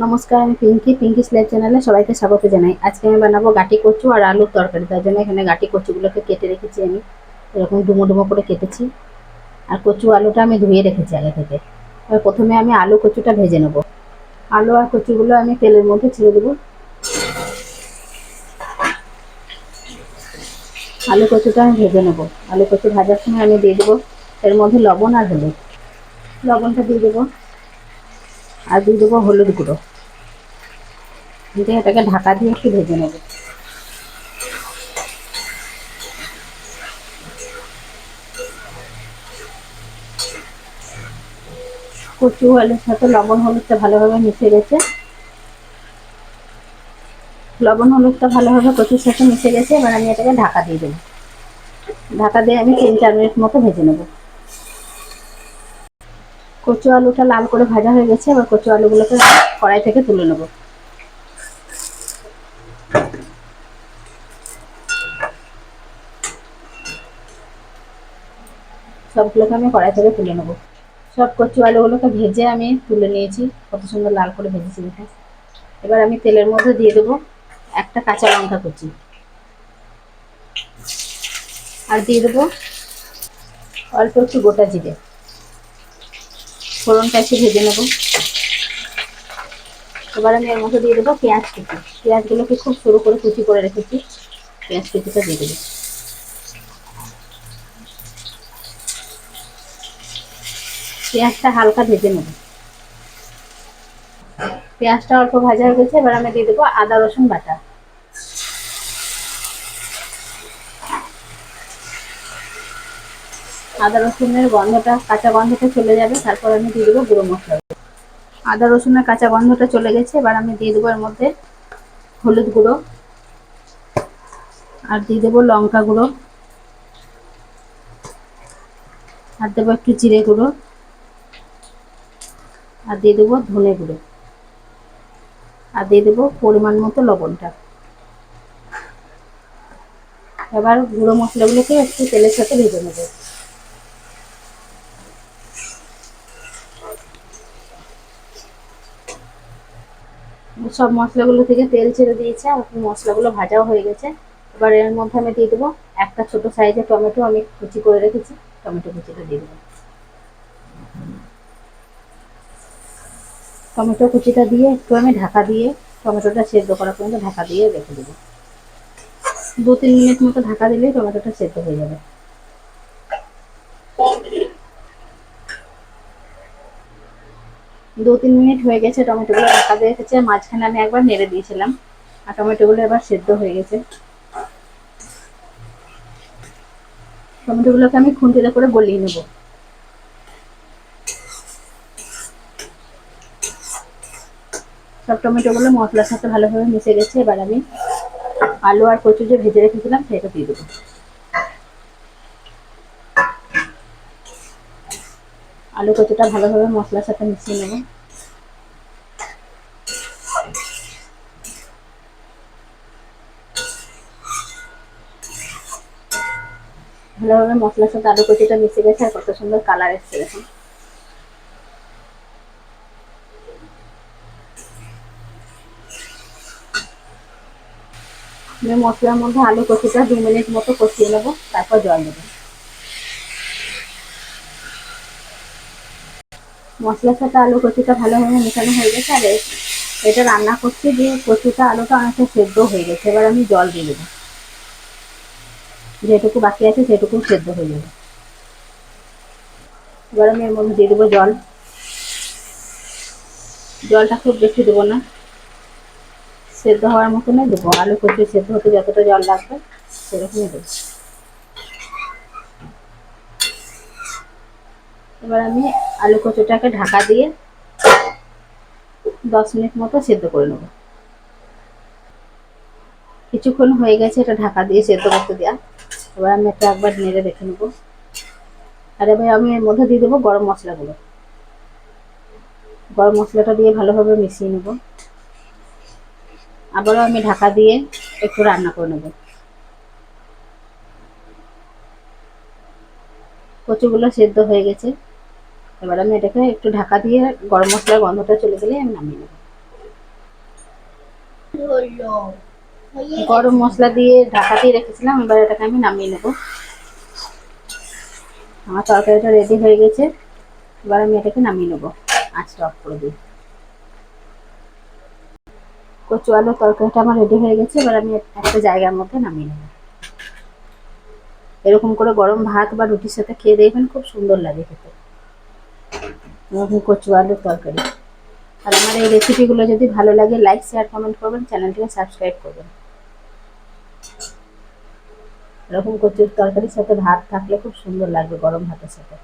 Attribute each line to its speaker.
Speaker 1: নমস্কার, আমি পিঙ্কিস লাইভ চ্যানেলে সবাইকে স্বাগত জানাই। আজকে আমি বানাবো গাটি কচু আর আলুর তরকারি। তার জন্য এখানে গাটি কচুগুলোকে কেটে রেখেছি, আমি এরকম ডুমো ডুমো করে কেটেছি। আর কচু আলুটা আমি ধুয়ে রেখেছি আগে থেকে। এবার প্রথমে আমি আলু কচুটা ভেজে নেব। আলু আর কচুগুলো আমি তেলের মধ্যে ছেড়ে দেবো। আলু কচুটা আমি ভেজে নেব। আলু কচু ভাজার সময় আমি দিয়ে দেবো এর মধ্যে লবণ আর হলুদ। লবণটা দিয়ে দেবো আর দিয়ে দেবো হলুদ গুঁড়ো। দিয়ে এটাকে ঢাকা দিয়ে একটু ভেজে নেব। কচু আলুর সাথে লবণ হলুদটা ভালোভাবে মিশে গেছে। লবণ হলুদটা ভালোভাবে কচুর সাথে মিশে গেছে। এবার আমি এটাকে ঢাকা দিয়ে দেবো। ঢাকা দিয়ে আমি 3-4 মিনিট মতো ভেজে নেব। কচু আলুটা লাল করে ভাজা হয়ে গেছে। এবার কচু আলুগুলোকে কড়াই থেকে তুলে নেব। সবগুলোকে আমি কড়াই থেকে তুলে নেব। সব কচু আলুগুলোকে ভেজে আমি তুলে নিয়েছি। কত সুন্দর লাল করে ভেজেছি দেখে। এবার আমি তেলের মধ্যে দিয়ে দেবো একটা কাঁচা লঙ্কা কুচি, আর দিয়ে দেবো অল্প একটু গোটা জিরে। ফোড়নটা একটু ভেজে নেব। এবার আমি এর মধ্যে দিয়ে দেবো পেঁয়াজ কুচি। পেঁয়াজগুলোকে খুব সরু করে কুচি করে রেখেছি। পেঁয়াজ কুচিটা দিয়ে দেবো। পেঁয়াজটা হালকা ভেজে নেব। পেঁয়াজটা অল্প ভাজা হয়ে গেছে। এবার আমি দিয়ে দেবো আদা রসুন বাটা। আদা রসুনের কাঁচা গন্ধটা চলে যাবে, তারপর আমি দিয়ে দেবো গুঁড়ো মশলা। আদা রসুনের কাঁচা গন্ধটা চলে গেছে। এবার আমি দিয়ে দেবো এর মধ্যে হলুদ গুঁড়ো, আর দিয়ে দেবো লঙ্কা গুঁড়ো, আর দেবো একটু জিরে গুঁড়ো, আর দিয়ে দেবো ধনে গুঁড়ো, আর দিয়ে দেবো পরিমাণ মতো লবণটা। এবার গুঁড়ো মশলাগুলোকে একটু তেলের সাথে ভেজে নেব। সব মশলাগুলো থেকে তেল ছেড়ে দিয়েছে, আর মশলাগুলো ভাজাও হয়ে গেছে। এবার এর মধ্যে আমি দিয়ে দেবো একটা ছোট সাইজের টমেটো, আমি কুচি করে রেখেছি। টমেটো কুচিটা দিয়ে দেবো। টমেটো কুচিটা দিয়ে একটু আমি ঢাকা দিয়ে, টমেটোটা সেদ্ধ করা পর্যন্ত ঢাকা দিয়ে রেখে দেবো। 2-3 মিনিট মতো ঢাকা দিলেই টমেটোটা সেদ্ধ হয়ে যাবে। 2-3 মিনিট হয়ে গেছে, টমেটোগুলো ঢাকা দিয়ে রেখেছে। মাঝখানে আমি একবার নেড়ে দিয়েছিলাম, আর টমেটোগুলো এবার সেদ্ধ হয়ে গেছে। টমেটোগুলোকে আমি খুন্তিতে করে গলিয়ে নেব। সব টমেটোগুলো মশলার সাথে ভালোভাবে মিশে গেছে। এবার আমি আলু আর কচু যে ভেজে রেখেছিলাম সেটা দিয়ে দেবো। আলু কচুটা ভালোভাবে মশলার সাথে মিশিয়ে নেব। ভালোভাবে মশলার সাথে আলু কচুটা মিশে গেছে, আর কত সুন্দর কালার এসছে দেখুন। আমি মশলার মধ্যে আলু কচুটা 2 মিনিট মতো কষিয়ে নেবো, তারপর জল দেবো। মশলার সাথে আলু কচুটা ভালোভাবে মেশানো হয়ে গেছে। আর এটা রান্না করছি যে কচুটা আলুটা অনেকটা সেদ্ধ হয়ে গেছে। এবার আমি জল দিয়ে দেবো। যেটুকু বাকি আছে সেটুকু সেদ্ধ হয়ে যাবে। এবার আমি এর মধ্যে দিয়ে দেবো জল। জলটা খুব বেশি দেবো না, সেদ্ধ হওয়ার মতনই দেবো। আলু কচু সেদ্ধ হতে যতটা জল লাগবে সেরকমই দেবো। এবার আমি আলু কচুটাকে ঢাকা দিয়ে 10 মিনিট মতো সেদ্ধ করে নেবো। কিছুক্ষণ হয়ে গেছে এটা ঢাকা দিয়ে সেদ্ধ করতে দেওয়া। এবার আমি এটা একবার নেড়ে রেখে নেবো। আর এবার আমি এর মধ্যে দিয়ে দেবো গরম মশলাগুলো। গরম মশলাটা দিয়ে ভালোভাবে মিশিয়ে নেব। আবারও আমি ঢাকা দিয়ে একটু রান্না করে নেব। কচুগুলো সেদ্ধ হয়ে গেছে। এবার আমি এটাকে একটু ঢাকা দিয়ে, গরম মশলার গন্ধটা চলে গেলে আমি নামিয়ে নেব। গরম মশলা দিয়ে ঢাকা দিয়ে রেখেছিলাম, এবার এটাকে আমি নামিয়ে নেব। আমার তরকারিটা রেডি হয়ে গেছে, এবার আমি এটাকে নামিয়ে নেব, আঁচটা অফ করে দিই। কচু আলুর তরকারিটা আমার রেডি হয়ে গেছে, এবার আমি একটা জায়গার মধ্যে নামিয়ে নেব। এরকম করে গরম ভাত বা রুটির সাথে খেয়ে দেখবেন, খুব সুন্দর লাগে খেতে এরকম কচু আলুর তরকারি। আর আমার এই রেসিপিগুলো যদি ভালো লাগে, লাইক শেয়ার কমেন্ট করবেন, চ্যানেলটিকে সাবস্ক্রাইব করবেন। এরকম কচুর তরকারির সাথে ভাত থাকলে খুব সুন্দর লাগবে গরম ভাতের সাথে।